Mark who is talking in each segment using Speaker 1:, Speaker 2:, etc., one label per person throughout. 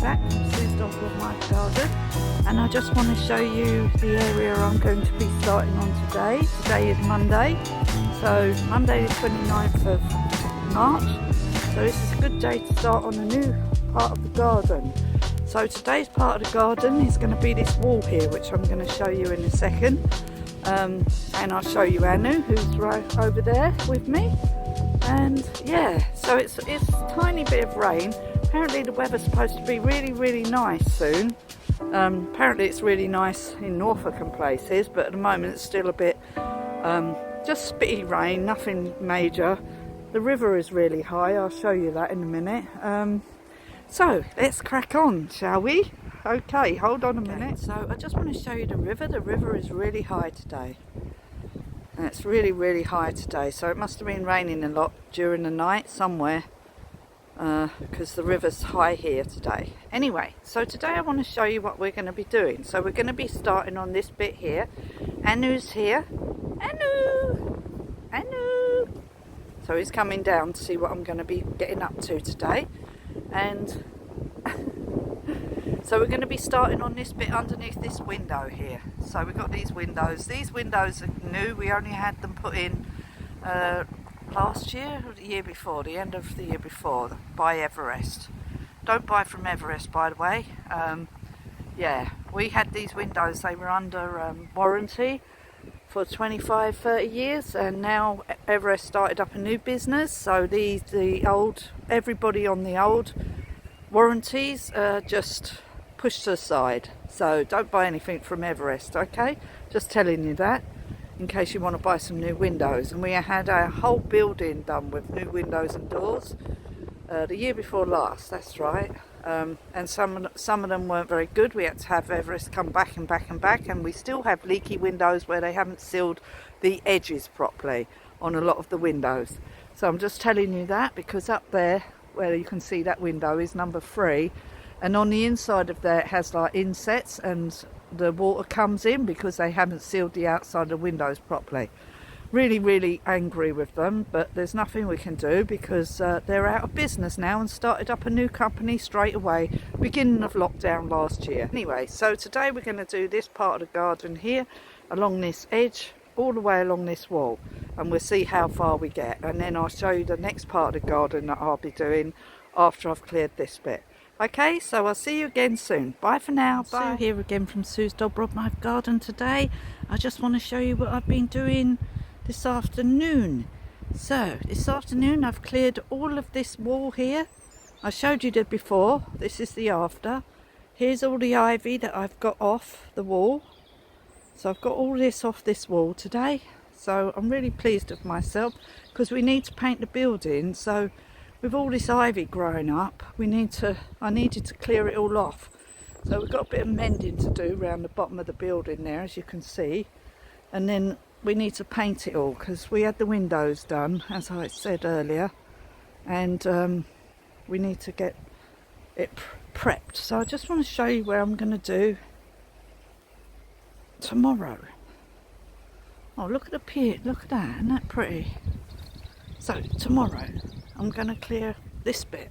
Speaker 1: back from Sue's Dog of My Garden, and I just want to show you the area I'm going to be starting on today. Today is Monday, so Monday the 29th of March, so this is a good day to start on a new part of the garden. So today's part of the garden is going to be this wall here, which I'm going to show you in a second, and I'll show you Anu, who's right over there with me. And yeah, so it's a tiny bit of rain. Apparently the weather's supposed to be really nice soon. Apparently it's really nice in Norfolk and places, but at the moment it's still a bit just spitty rain, nothing major. The river is really high, I'll show you that in a minute. So let's crack on, shall we? Okay, hold on a minute. So I just want to show you the river. The river is really high today. And it's really high today, so it must have been raining a lot during the night somewhere, because the river's high here today. Anyway, so today I want to show you what we're going to be doing. So we're going to be starting on this bit here. Anu's here. Anu! So he's coming down to see what I'm going to be getting up to today. And so we're going to be starting on this bit underneath this window here. So we've got these windows. These windows are new. We only had them put in last year or the year before, the end of the year before, by Everest. Don't buy from Everest, by the way. Yeah, we had these windows. They were under warranty for 25-30 years, and now Everest started up a new business. So everybody on the old warranties just pushed aside, so don't buy anything from Everest, okay? Just telling you that in case you want to buy some new windows. And we had a whole building done with new windows and doors the year before last, that's right. And some of them weren't very good. We had to have Everest come back, and we still have leaky windows where they haven't sealed the edges properly on a lot of the windows. So I'm just telling you that because up there where you can see that window is number 3, and on the inside of there it has like insets, and the water comes in because they haven't sealed the outside of the windows properly. Really angry with them, but there's nothing we can do because they're out of business now and started up a new company straight away, beginning of lockdown last year. Anyway, so today we're going to do this part of the garden here along this edge, all the way along this wall, and we'll see how far we get, and then I'll show you the next part of the garden that I'll be doing after I've cleared this bit. Okay, so I'll see you again soon. Bye for now. Bye. Sue here again from Sue's Dog of My Garden today. I just want to show you what I've been doing this afternoon. So this afternoon I've cleared all of this wall here. I showed you that before. This is the after. Here's all the ivy that I've got off the wall. So I've got all this off this wall today. So I'm really pleased with myself because we need to paint the building. So with all this ivy growing up, I needed to clear it all off. So we've got a bit of mending to do around the bottom of the building there, as you can see. And then we need to paint it all because we had the windows done, as I said earlier. And we need to get it prepped. So I just want to show you where I'm going to do tomorrow. Oh, look at the pier, look at that, isn't that pretty? So tomorrow I'm going to clear this bit.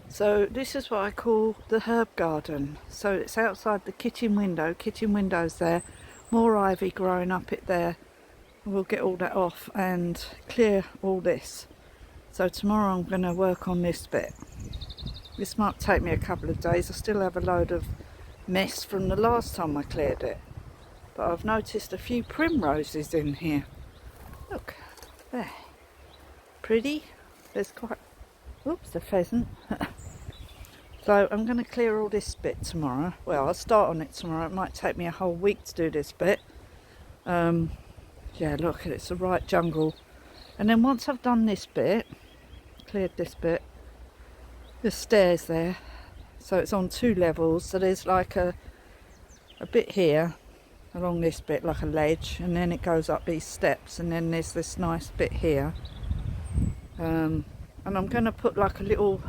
Speaker 1: So this is what I call the herb garden. So it's outside the kitchen windows there, more ivy growing up it there. We'll get all that off and clear all this. So tomorrow I'm going to work on this bit. This might take me a couple of days. I still have a load of mess from the last time I cleared it. But I've noticed a few primroses in here. Look, there. Pretty. There's quite... Oops, a pheasant. So I'm going to clear all this bit tomorrow. Well, I'll start on it tomorrow. It might take me a whole week to do this bit. Yeah, look, it's a right jungle. And then once I've done this bit, cleared this bit, there's stairs there. So it's on 2 levels. So there's like a bit here along this bit, like a ledge, and then it goes up these steps, and then there's this nice bit here. And I'm going to put like a little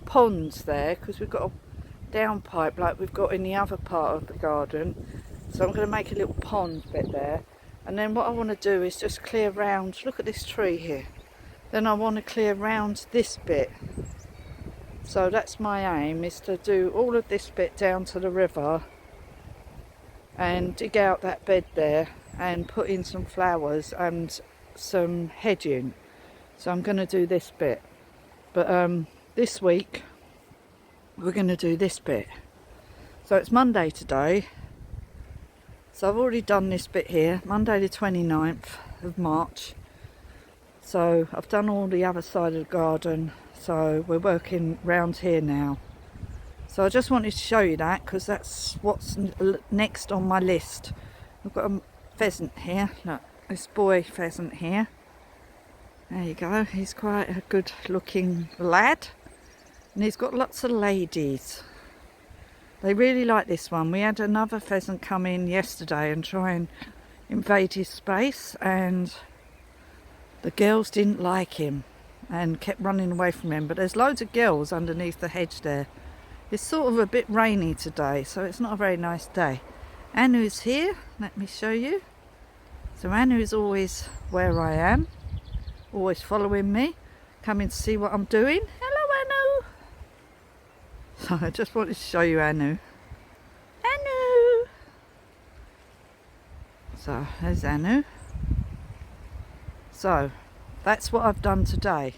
Speaker 1: ponds there because we've got a downpipe like we've got in the other part of the garden. So I'm going to make a little pond bit there. And then what I want to do is just clear round, look at this tree here. Then I want to clear round this bit. So that's my aim, is to do all of this bit down to the river and dig out that bed there and put in some flowers and some hedging. So I'm going to do this bit, but this week we're going to do this bit. So it's Monday today, so I've already done this bit here, Monday the 29th of March. So I've done all the other side of the garden, so we're working round here now. So I just wanted to show you that, because that's what's next on my list. I've got a pheasant here, look, this boy pheasant here. There you go, he's quite a good looking lad. And he's got lots of ladies. They really like this one. We had another pheasant come in yesterday and try and invade his space, and the girls didn't like him and kept running away from him. But there's loads of girls underneath the hedge there. It's sort of a bit rainy today, so it's not a very nice day. Anu's here, let me show you. So Anu's always where I am, always following me, coming to see what I'm doing. Hello, Anu! So I just wanted to show you Anu. Anu! So there's Anu. So that's what I've done today.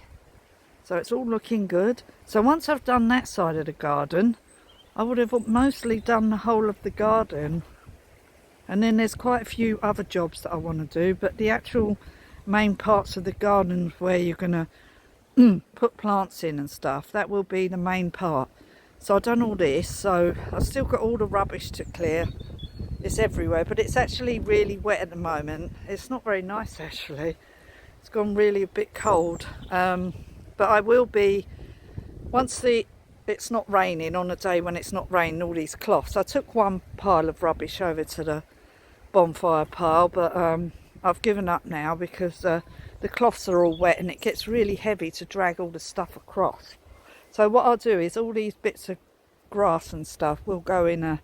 Speaker 1: So it's all looking good. So once I've done that side of the garden, I would have mostly done the whole of the garden. And then there's quite a few other jobs that I want to do, but the actual main parts of the garden where you're going to put plants in and stuff, that will be the main part. So I've done all this, so I've still got all the rubbish to clear. It's everywhere, but it's actually really wet at the moment. It's not very nice actually. It's gone really a bit cold. But I will be, once it's not raining, on a day when it's not raining, all these cloths. I took one pile of rubbish over to the bonfire pile, but I've given up now because the cloths are all wet and it gets really heavy to drag all the stuff across. So what I'll do is all these bits of grass and stuff will go in a...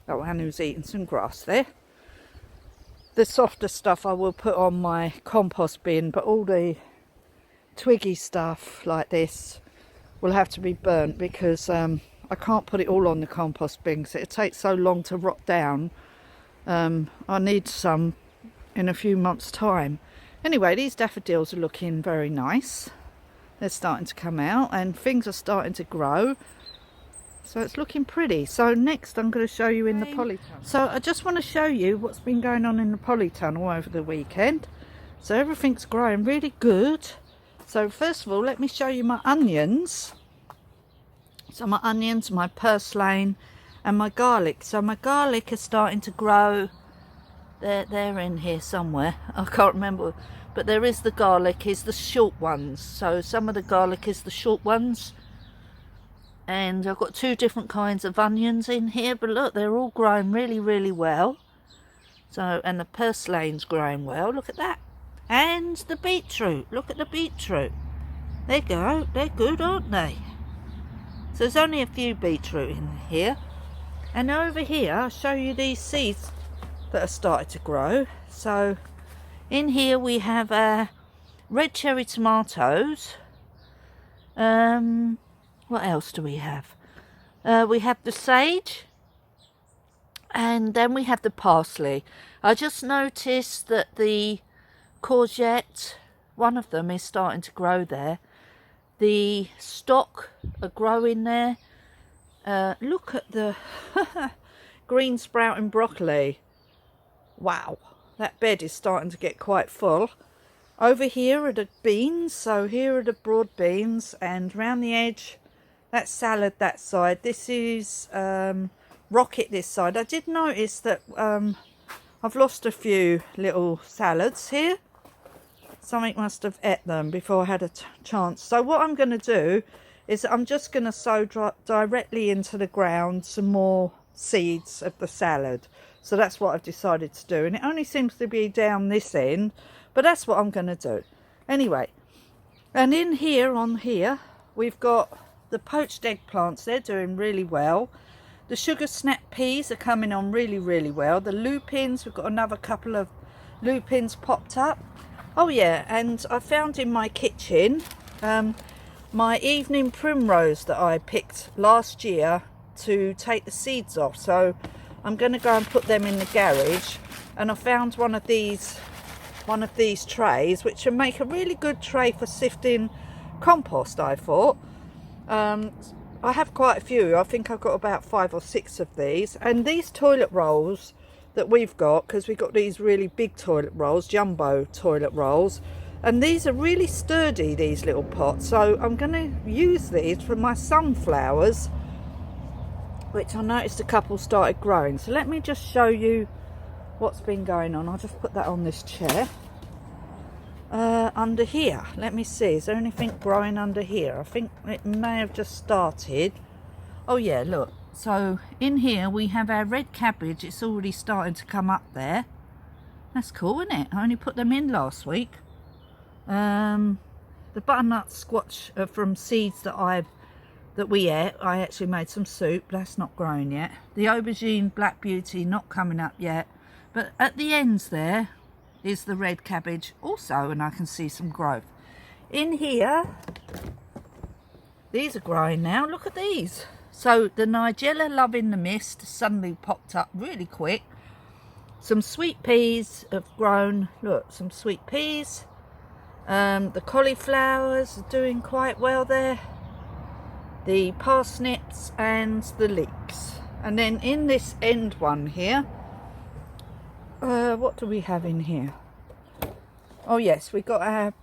Speaker 1: Oh, Anu's eating some grass there. The softer stuff I will put on my compost bin, but all the twiggy stuff like this will have to be burnt, because I can't put it all on the compost bin because it takes so long to rot down. I need some in a few months' time. Anyway, these daffodils are looking very nice. They're starting to come out and things are starting to grow. So it's looking pretty. So next I'm going to show you in the polytunnel. So I just want to show you what's been going on in the polytunnel over the weekend. So everything's growing really good. So first of all, let me show you my onions. So my onions, my purslane and my garlic. So my garlic is starting to grow. They're in here somewhere. I can't remember. But there is the garlic, is the short ones. So some of the garlic is the short ones. And I've got two different kinds of onions in here. But look, they're all growing really, really well. So, and the purslane's growing well. Look at that. And the beetroot. Look at the beetroot. There you go. They're good, aren't they? So there's only a few beetroot in here. And over here, I'll show you these seeds that are starting to grow. So in here we have red cherry tomatoes. What else do we have? We have the sage. And then we have the parsley. I just noticed that the courgette, one of them is starting to grow there. The stock are growing there. Look at the green sprouting broccoli. Wow, that bed is starting to get quite full. Over here are the beans. So here are the broad beans, and round the edge, that's salad that side. This is rocket this side. I did notice that I've lost a few little salads here. Something must have ate them before I had a chance. So what I'm going to do is I'm just going to sow directly into the ground some more seeds of the salad. So that's what I've decided to do. And it only seems to be down this end, but that's what I'm going to do. Anyway, and in here, on here, we've got the poached eggplants. They're doing really well. The sugar snap peas are coming on really, really well. The lupins, we've got another couple of lupins popped up. Oh yeah, and I found in my kitchen my evening primrose that I picked last year to take the seeds off. So I'm going to go and put them in the garage, and I found one of these trays, which would make a really good tray for sifting compost, I thought. I have quite a few. I think I've got about 5 or 6 of these, and these toilet rolls that we've got, because we've got these really big toilet rolls, jumbo toilet rolls, and these are really sturdy, these little pots. So I'm going to use these for my sunflowers, which I noticed a couple started growing. So let me just show you what's been going on. I'll just put that on this chair. Under here, let me see, is there anything growing under here? I think it may have just started. Oh yeah, look, so in here we have our red cabbage. It's already starting to come up there. That's cool, isn't it? I only put them in last week. The butternut squash from seeds that we ate, I actually made some soup. That's not growing yet. The aubergine black beauty not coming up yet, but at the ends there is the red cabbage also, and I can see some growth. In here, these are growing now. Look at these. So the Nigella Love in the Mist suddenly popped up really quick. Some sweet peas have grown. Look, some sweet peas. The cauliflowers are doing quite well there. The parsnips and the leeks. And then in this end one here, what do we have in here? Oh yes, we got our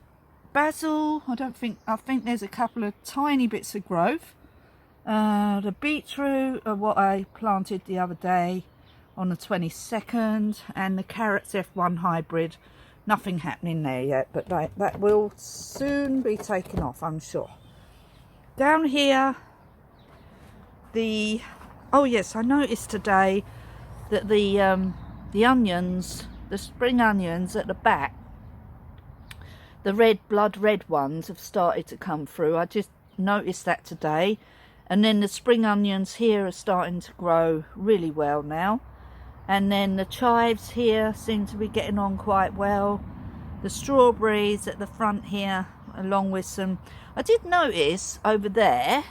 Speaker 1: basil. I think there's a couple of tiny bits of growth. The beetroot are what I planted the other day on the 22nd, and the carrots F1 hybrid. Nothing happening there yet, but that will soon be taken off, I'm sure. Down here, oh yes, I noticed today that the onions, the spring onions at the back, the blood red ones have started to come through. I just noticed that today. And then the spring onions here are starting to grow really well now. And then the chives here seem to be getting on quite well. The strawberries at the front here, along with some... I did notice over there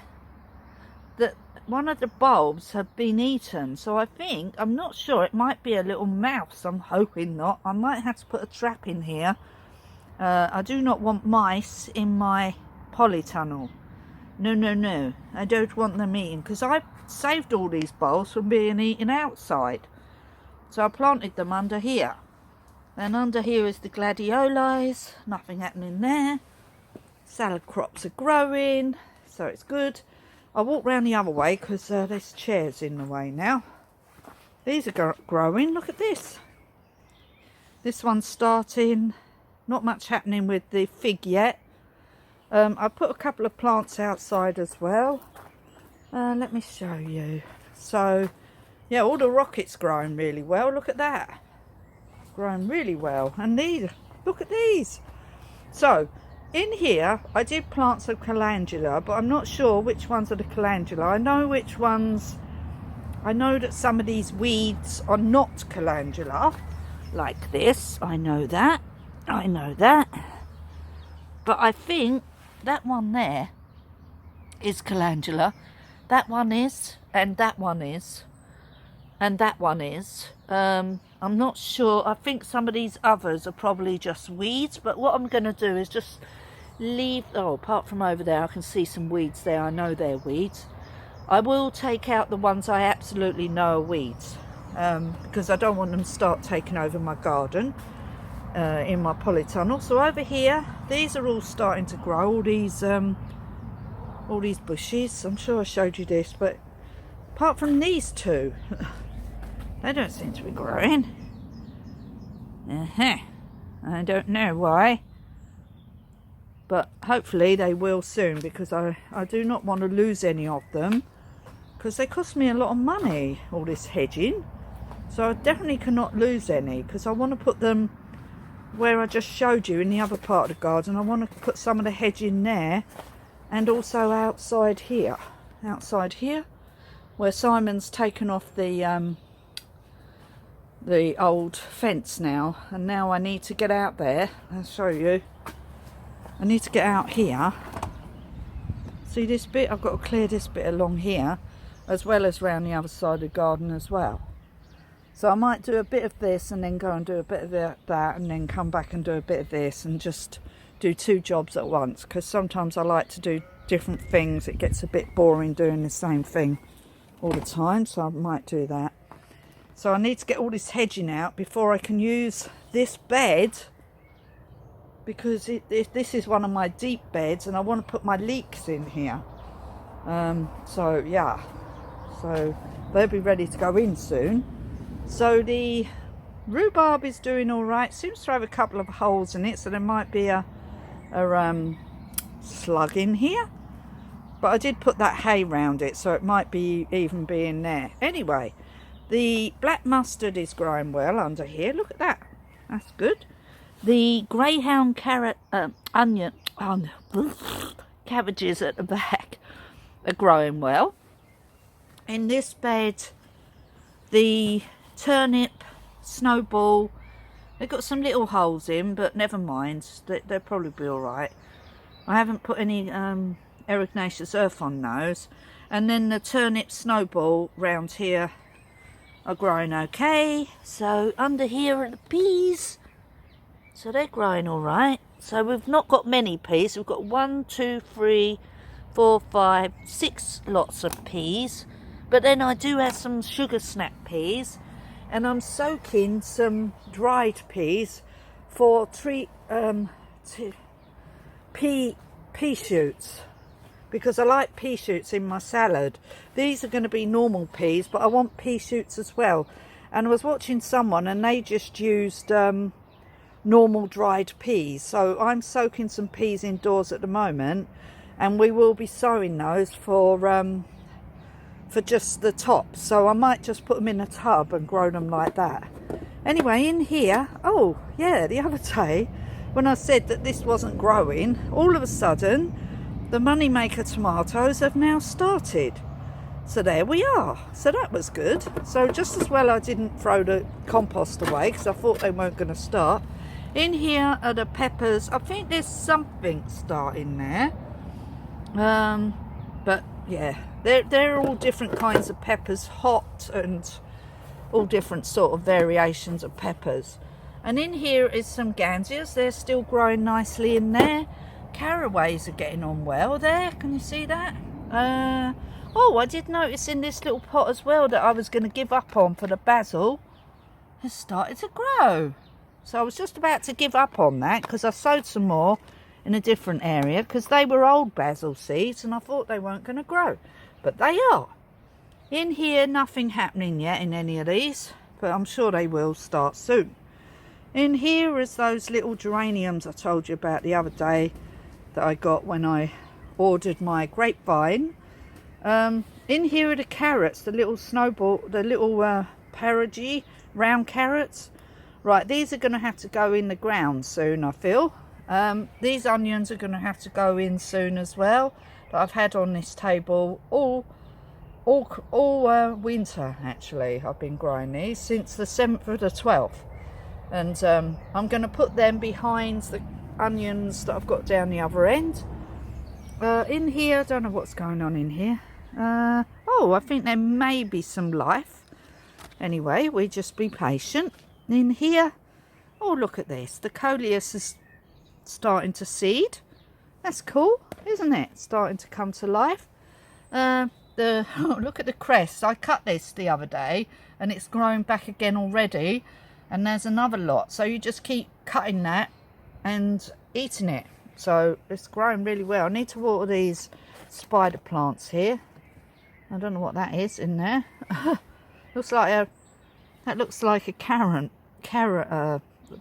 Speaker 1: that one of the bulbs have been eaten. So I think, I'm not sure, it might be a little mouse. I'm hoping not. I might have to put a trap in here. I do not want mice in my polytunnel. No. I don't want them eaten, because I saved all these bulbs from being eaten outside. So I planted them under here. And under here is the gladiolis. Nothing happening there. Salad crops are growing, so it's good. I'll walk round the other way because there's chairs in the way now. These are growing. Look at this. This one's starting. Not much happening with the fig yet. I put a couple of plants outside as well. Let me show you. So, yeah, all the rockets growing really well. Look at that. Growing really well. And these, look at these. So, in here, I did plant some calendula, but I'm not sure which ones are the calendula. I know which ones. I know that some of these weeds are not calendula, like this. I know that. But I think that one there is calendula. That one is, and that one is, and that one is. I'm not sure. I think some of these others are probably just weeds, but what I'm going to do is just leave... Oh, apart from over there, I can see some weeds there. I know they're weeds. I will take out the ones I absolutely know are weeds, because I don't want them to start taking over my garden. In my polytunnel. So over here, these are all starting to grow, all these bushes. I'm sure I showed you this, but apart from these two, they don't seem to be growing. I don't know why, but hopefully they will soon, because I do not want to lose any of them, because they cost me a lot of money, all this hedging. So I definitely cannot lose any, because I want to put them where I just showed you in the other part of the garden. I want to put some of the hedge in there, and also outside here where Simon's taken off the old fence now, and now I need to get out there. I'll show you. I need to get out here See this bit? I've got to clear this bit along here, as well as round the other side of the garden as well. So I might do a bit of this and then go and do a bit of that, and then come back and do a bit of this, and just do 2 jobs at once, because sometimes I like to do different things. It gets a bit boring doing the same thing all the time, so I might do that. So I need to get all this hedging out before I can use this bed, because this is one of my deep beds and I want to put my leeks in here. So yeah, so they'll be ready to go in soon. So the rhubarb is doing all right. Seems to have a couple of holes in it, so there might be a slug in here. But I did put that hay round it, so it might be even be in there. Anyway, the black mustard is growing well under here. Look at that. That's good. The greyhound carrot, onion, cabbages at the back are growing well. In this bed, the turnip, snowball, they've got some little holes in, but never mind. They'll probably be all right. I haven't put any erugnaceous earth on those. And then the turnip, snowball round here are growing okay. So under here are the peas. So they're growing all right. So we've not got many peas. We've got 1, 2, 3, 4, 5, 6 lots of peas. But then I do have some sugar snap peas, and I'm soaking some dried peas for pea shoots, because I like pea shoots in my salad. These are going to be normal peas, but I want pea shoots as well. And I was watching someone and they just used normal dried peas. So I'm soaking some peas indoors at the moment, and we will be sowing those for just the tops. So I might just put them in a tub and grow them like that. Anyway, in here, oh yeah, the other day when I said that this wasn't growing, all of a sudden the moneymaker tomatoes have now started. So there we are. So that was good. So just as well I didn't throw the compost away, because I thought they weren't going to start. In here are the peppers. I think there's something starting there. But yeah, they're all different kinds of peppers, hot and all different sort of variations of peppers. And in here is some gansias. They're still growing nicely in there. Caraways are getting on well there. Can you see that? Oh, I did notice in this little pot as well that I was going to give up on for the basil has started to grow. So I was just about to give up on that, because I sowed some more in a different area, because they were old basil seeds and I thought they weren't going to grow. But they are. In here, nothing happening yet in any of these, but I'm sure they will start soon. In here is those little geraniums I told you about the other day that I got when I ordered my grapevine. In here are the carrots, the little snowball, the little perigee round carrots. Right, these are going to have to go in the ground soon, I feel. These onions are going to have to go in soon as well. But I've had on this table all winter, actually. I've been growing these since the 7th or the 12th. And I'm going to put them behind the onions that I've got down the other end. In here, I don't know what's going on in here. Oh, I think there may be some life. Anyway, we just be patient. In here, oh, look at this. The coleus is starting to seed. That's cool, isn't it? Starting to come to life. Look at the cress. I cut this the other day and it's growing back again already. And there's another lot. So you just keep cutting that and eating it. So it's growing really well. I need to water these spider plants here. I don't know what that is in there. That looks like a carrot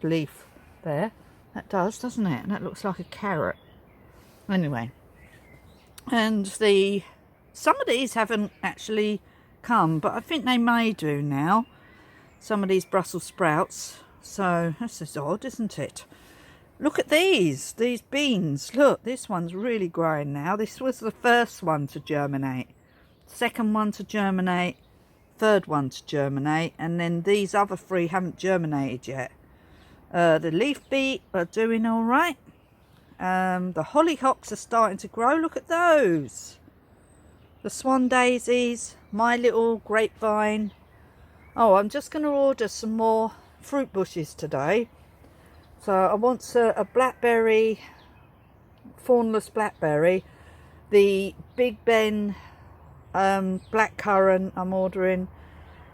Speaker 1: leaf there. That does, doesn't it? And that looks like a carrot. Anyway, and some of these haven't actually come, but I think they may do now. Some of these Brussels sprouts. So that's just odd, isn't it? Look at these beans. Look, this one's really growing now. This was the first one to germinate, second one to germinate, third one to germinate, and then these other 3 haven't germinated yet. The leaf beet are doing all right, The hollyhocks are starting to grow. Look at those. The swan daisies, my little grapevine. Oh, I'm just going to order some more fruit bushes today. So I want a blackberry, thornless blackberry, the Big Ben blackcurrant I'm ordering,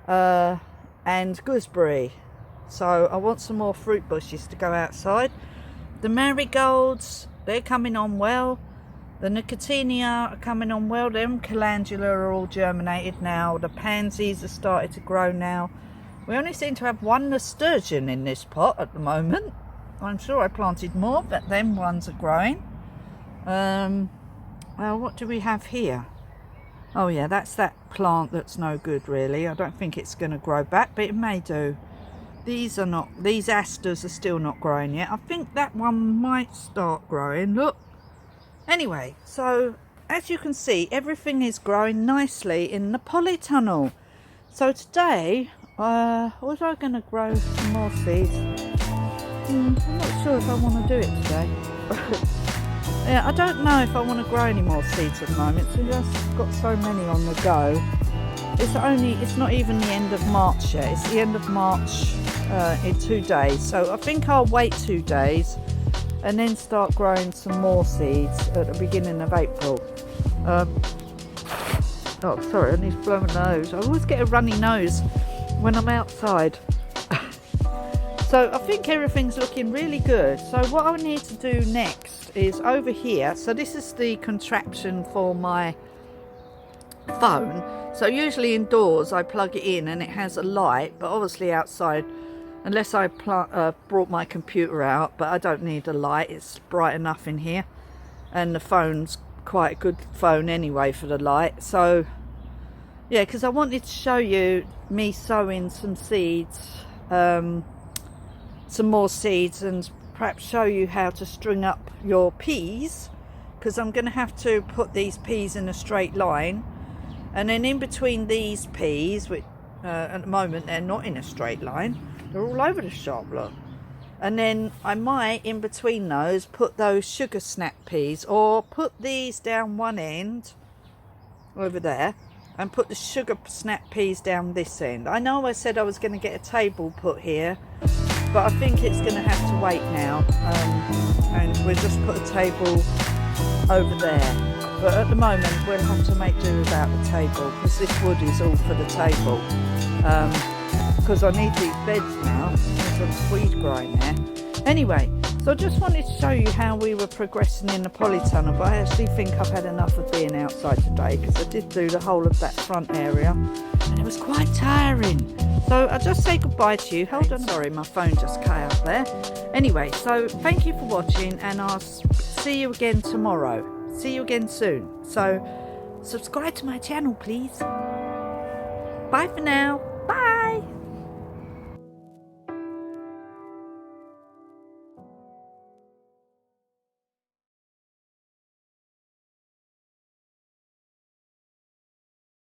Speaker 1: and gooseberry. So I want some more fruit bushes to go outside. The marigolds, they're coming on well. The nicotiana are coming on well. Them calendula are all germinated now. The pansies are started to grow now. We only seem to have one nasturtium in this pot at the moment. I'm sure I planted more, but them ones are growing. Well, what do we have here? Oh yeah, that's that plant that's no good really. I don't think it's going to grow back, but it may do. These are not, these asters are still not growing yet. I think that one might start growing, look. Anyway, so as you can see, everything is growing nicely in the polytunnel. So today, was I going to grow some more seeds? I'm not sure if I want to do it today. Yeah, I don't know if I want to grow any more seeds at the moment. So I've just got so many on the go. It's not even the end of March yet. It's the end of March in 2 days. So I think I'll wait 2 days and then start growing some more seeds at the beginning of April. Oh, sorry, I need to blow my nose. I always get a runny nose when I'm outside. So I think everything's looking really good. So what I need to do next is over here. So this is the contraption for my phone. So usually indoors I plug it in and it has a light, but obviously outside, unless I brought my computer out, but I don't need a light, it's bright enough in here, and the phone's quite a good phone anyway for the light. So yeah, because I wanted to show you me sowing some seeds, some more seeds, and perhaps show you how to string up your peas, because I'm going to have to put these peas in a straight line, and then in between these peas, which at the moment they're not in a straight line, they're all over the shop, look. And then I might in between those put those sugar snap peas, or put these down one end over there and put the sugar snap peas down this end. I know I said I was going to get a table put here, but I think it's going to have to wait now, and we'll just put a table over there. But at the moment we'll have to make do without the table, because this wood is all for the table, because I need these beds now. There's some weed growing there. Anyway, so I just wanted to show you how we were progressing in the polytunnel, but I actually think I've had enough of being outside today, because I did do the whole of that front area and it was quite tiring. So I'll just say goodbye to you. Hold on, sorry, my phone just cut out there. Anyway, so thank you for watching, and I'll see you again tomorrow. See you again soon. So subscribe to my channel, please. Bye for now. Bye.